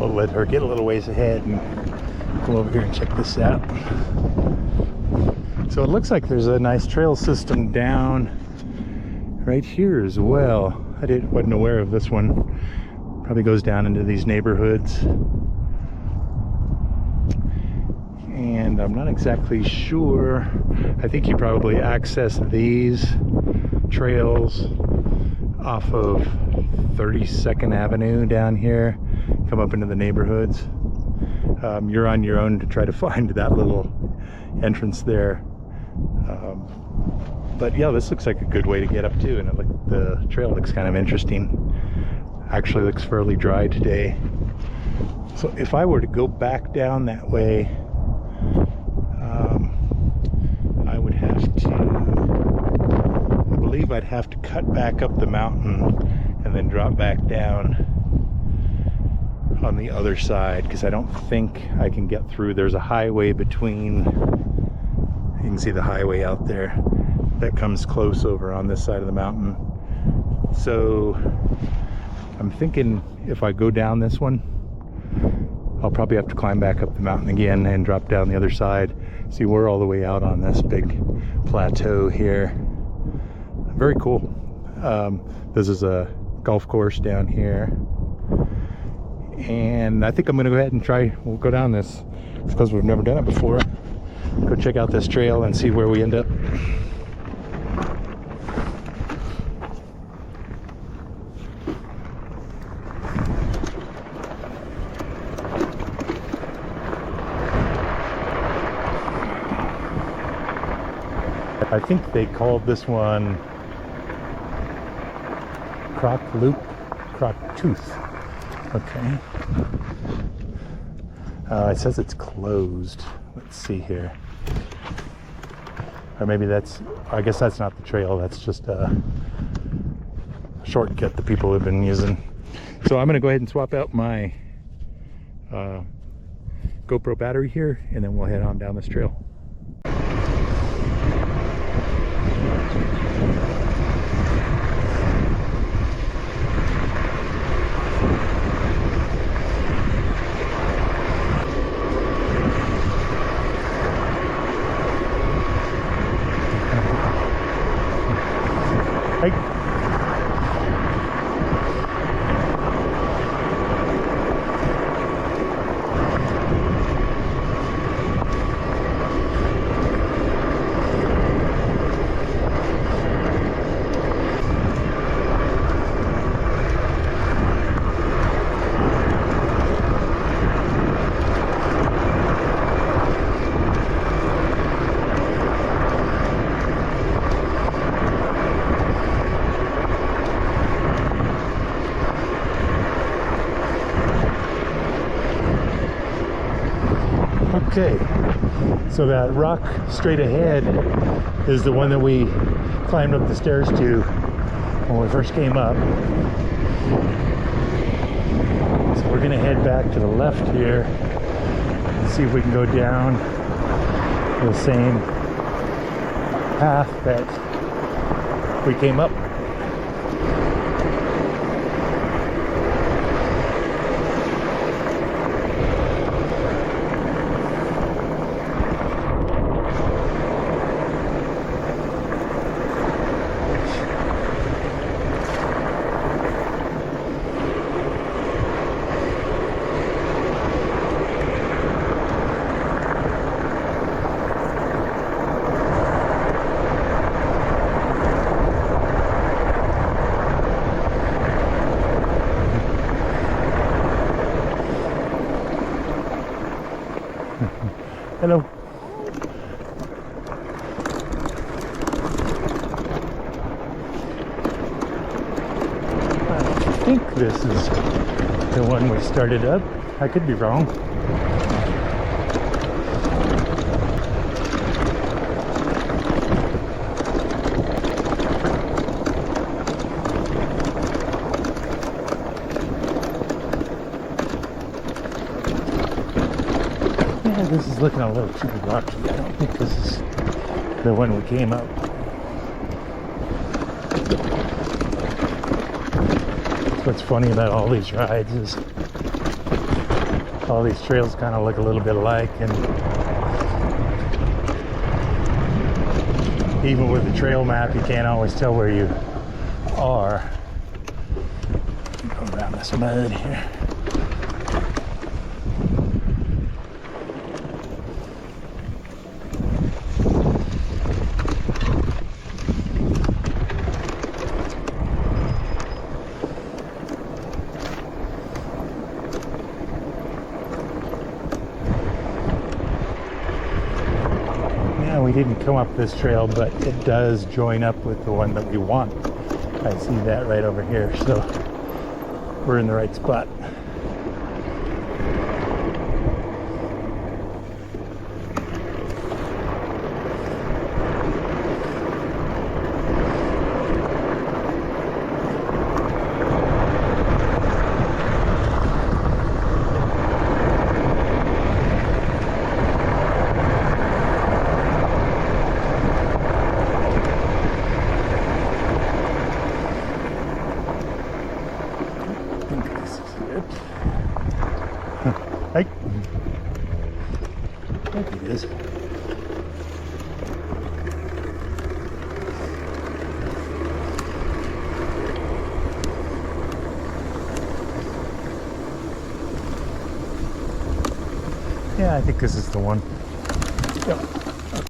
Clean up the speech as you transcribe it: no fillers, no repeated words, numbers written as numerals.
we'll let her get a little ways ahead and come over here and check this out. So it looks like there's a nice trail system down right here as well. I wasn't aware of this one. Probably goes down into these neighborhoods. And I'm not exactly sure. I think you probably access these trails off of 32nd Avenue down here, come up into the neighborhoods. You're on your own to try to find that little entrance there. But yeah, this looks like a good way to get up too, and the trail looks kind of interesting. Actually looks fairly dry today. So if I were to go back down that way, I would have to, I believe I'd have to cut back up the mountain and then drop back down on the other side, because I don't think I can get through. There's a highway between, you can see the highway out there that comes close over on this side of the mountain. So I'm thinking if I go down this one, I'll probably have to climb back up the mountain again and drop down the other side. See, we're all the way out on this big plateau here. Very cool. This is a golf course down here. And I think I'm gonna go ahead and we'll go down this because we've never done it before. Go check out this trail and see where we end up. I think they called this one Croc Tooth. Okay. It says it's closed. Let's see here. Or maybe I guess that's not the trail. That's just a shortcut that people have been using. So I'm going to go ahead and swap out my GoPro battery here, and then we'll head on down this trail. Okay, so that rock straight ahead is the one that we climbed up the stairs to when we first came up. So we're gonna head back to the left here and see if we can go down the same path that we came up. Hello. I think this is the one we started up. I could be wrong. This is looking a little too rocky. I don't think this is the one we came up. What's funny about all these rides is all these trails kind of look a little bit alike, and even with the trail map, you can't always tell where you are. Go around this mud here. We didn't come up this trail, but it does join up with the one that we want. I see that right over here, so we're in the right spot. Hey, there it is. Yeah, I think this is the one. Yep.